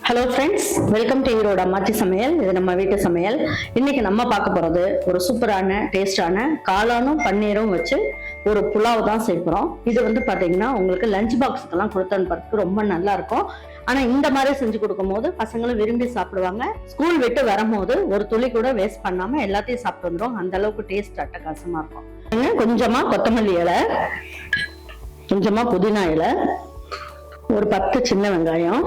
Hello friends, welcome to ஈரோட அம்மாச்சி சமையல். இது நம்ம வீட்டு சமையல். இன்னைக்கு நம்ம பார்க்க போறது ஒரு சூப்பரான டேஸ்டான காளானும் பன்னீரும் வச்சு ஒரு புலாவ் தான் சேர்க்கிறோம். இது வந்து பாத்தீங்கன்னா உங்களுக்கு லஞ்ச் பாக்ஸுக்கெல்லாம் கொடுத்து அனுப்புறதுக்கு ரொம்ப நல்லா இருக்கும். ஆனா இந்த மாதிரி செஞ்சு கொடுக்கும் போது பசங்களும் விரும்பி சாப்பிடுவாங்க. ஸ்கூல் விட்டு வரும்போது ஒரு துளி கூட வேஸ்ட் பண்ணாம எல்லாத்தையும் சாப்பிட்டு வந்துடும். அந்த அளவுக்கு டேஸ்ட் அட்டகாசமா இருக்கும். கொஞ்சமா கொத்தமல்லி இலை, கொஞ்சமா புதினா இலை, ஒரு 10 சின்ன வெங்காயம்,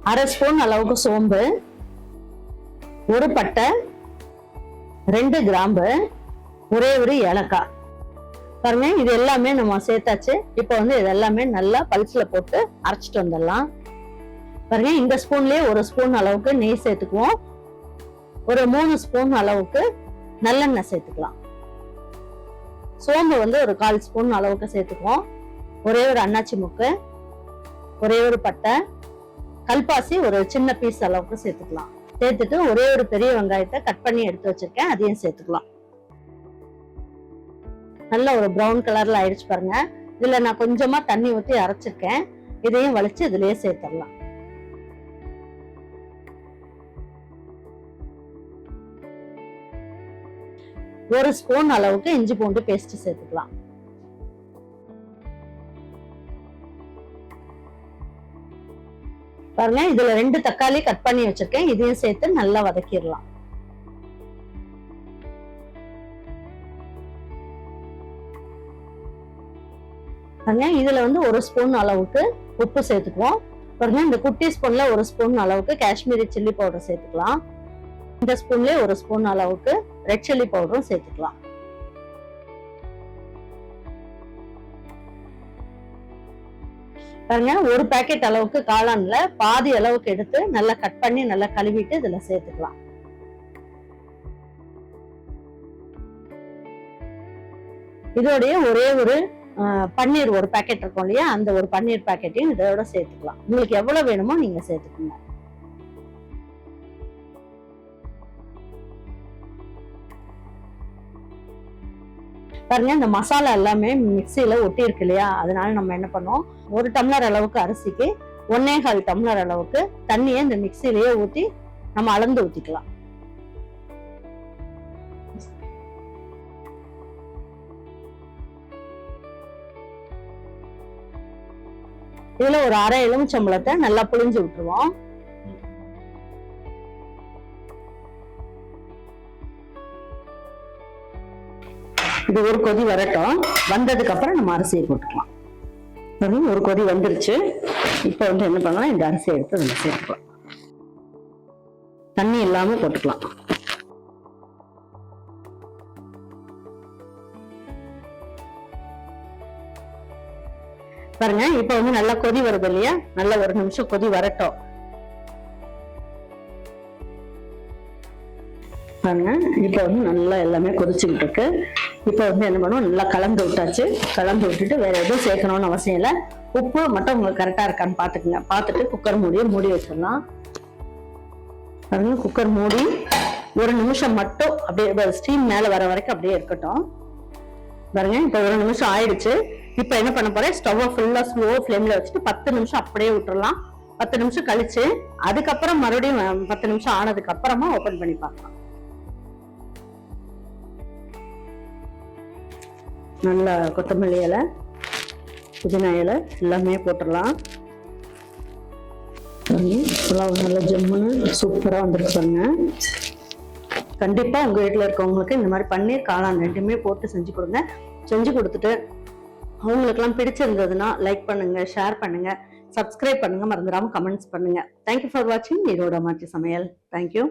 அரை ஸ்பூன் அளவுக்கு சோம்பு, ஒரு பட்டை, 2 கிராம்பு, ஒரே ஒரு ஏலக்காய். பாருங்க, இது எல்லாமே நம்ம சேர்த்தாச்சு. இப்போ வந்து இது எல்லாமே நல்லா பல்ஸ்ல போட்டு அரைச்சிட்டு வந்துடலாம். பாருங்க, இந்த ஸ்பூன்லயே ஒரு ஸ்பூன் அளவுக்கு நெய் சேர்த்துக்குவோம். ஒரு 3 ஸ்பூன் அளவுக்கு நல்லெண்ணெய் சேர்த்துக்கலாம். சோம்பு வந்து ஒரு 1/4 ஸ்பூன் அளவுக்கு சேர்த்துக்குவோம். ஒரே ஒரு அன்னாச்சி முக்கு, ஒரே ஒரு பட்டை, கல்பாசி ஒரு சின்ன பீஸ் அளவுக்கு சேர்த்துக்கலாம். சேர்த்துட்டு ஒரே ஒரு பெரிய வெங்காயத்தை கட் பண்ணி எடுத்து வச்சிருக்கேன், அதையும் சேர்த்துக்கலாம். நல்ல ஒரு ப்ரௌன் கலர்ல ஆயிடுச்சு பாருங்க. இதுல நான் கொஞ்சமா தண்ணி ஊற்றி அரைச்சிருக்கேன். இதையும் வலிச்சு இதுலயே சேர்த்துடலாம். ஒரு ஸ்பூன் அளவுக்கு இஞ்சி பூண்டு பேஸ்ட் சேர்த்துக்கலாம். பாருங்க, இதுல 2 தக்காளி கட் பண்ணி வச்சிருக்கேன், இதையும் சேர்த்து நல்லா வதக்கிடலாம். பாருங்க, இதுல வந்து ஒரு ஸ்பூன் அளவுக்கு உப்பு சேர்த்துக்குவோம். பாருங்க, இந்த குட்டி ஸ்பூன்ல ஒரு ஸ்பூன் அளவுக்கு காஷ்மீரி சில்லி பவுடர் சேர்த்துக்கலாம். இந்த ஸ்பூன்லயே ஒரு ஸ்பூன் அளவுக்கு ரெட் சில்லி பவுடரும் சேர்த்துக்கலாம். பாருங்க, ஒரு பாக்கெட் அளவுக்கு காளான்ல பாதி அளவுக்கு எடுத்து நல்லா கட் பண்ணி நல்லா கழுவிட்டு இதுல சேர்த்துக்கலாம். இதோடைய ஒரே ஒரு பன்னீர் ஒரு பாக்கெட் இருக்கும் இல்லையா, அந்த ஒரு பன்னீர் பாக்கெட்டையும் இதோட சேர்த்துக்கலாம். உங்களுக்கு எவ்வளவு வேணுமோ நீங்க சேர்த்துக்கோங்க. பாருங்க, இந்த மசாலா எல்லாமே மிக்சியில ஒட்டி இருக்கு இல்லையா, அதனால நம்ம என்ன பண்ணோம், 1 டம்ளர் அளவுக்கு அரிசிக்கு 1.25 டம்ளர் அளவுக்கு தண்ணியை இந்த மிக்சியிலேயே ஊத்தி நம்ம அளந்து ஊத்திக்கலாம். இதுல ஒரு அரை எலுமிச்சம்பழத்தை நல்லா புழிஞ்சு விட்டுருவோம். இது ஒரு கொதி வரட்டும். வந்ததுக்கு அப்புறம் நம்ம அரிசியை போட்டுக்கலாம். ஒரு கொதி வந்துருச்சு. இப்ப வந்து என்ன பண்ணலாம், இந்த அரிசியை எடுத்து நம்ம சேர்த்துக்கலாம். தண்ணி இல்லாம போட்டுக்கலாம். பாருங்க, இப்ப வந்து நல்லா கொதி வருது இல்லையா, நல்லா 1 நிமிஷம் கொதி வரட்டும். பாருங்க, இப்ப வந்து நல்லா எல்லாமே கொதிச்சுக்கிட்டு இருக்கு. இப்ப வந்து என்ன பண்ணுவோம், நல்லா கலந்து விட்டாச்சு. கலந்து விட்டுட்டு வேற எதுவும் சேர்க்கணும்னு அவசியம் இல்லை. உப்பு மட்டும் உங்களுக்கு கரெக்டா இருக்கான்னு பாத்துக்குங்க. பார்த்துட்டு குக்கர் மூடி வச்சிடலாம். பாருங்க, குக்கர் மூடி 1 நிமிஷம் மட்டும் அப்படியே ஸ்டீம் மேல வர வரைக்கும் அப்படியே இருக்கட்டும். பாருங்க, இப்ப 1 நிமிஷம் ஆயிடுச்சு. இப்ப என்ன பண்ண போறேன், ஸ்டவ் ஃபுல்லா ஸ்லோ ஃபிளேம்ல வச்சுட்டு 10 நிமிஷம் அப்படியே விட்டுறலாம். 10 நிமிஷம் கழிச்சு அதுக்கப்புறம் மறுபடியும் 10 நிமிஷம் ஆனதுக்கு அப்புறமா ஓபன் பண்ணி பார்க்கலாம். நல்லா கொத்தமல்லி இலை, புதினா இலை எல்லாமே போட்டுடலாம். நல்லா ஜம்முன்னு சூப்பரா வந்துருப்பாங்க. கண்டிப்பா உங்க வீட்டுல இருக்கவங்களுக்கு இந்த மாதிரி பன்னீர் காளான் 2மே போட்டு செஞ்சு கொடுங்க. செஞ்சு கொடுத்துட்டு அவங்களுக்கெல்லாம் பிடிச்சிருந்ததுன்னா லைக் பண்ணுங்க, ஷேர் பண்ணுங்க, சப்ஸ்கிரைப் பண்ணுங்க, மறந்துடாம கமெண்ட்ஸ் பண்ணுங்க. தேங்க்யூ ஃபார் வாட்சிங் ஈரோட அம்மாச்சி சமையல். தேங்க்யூ.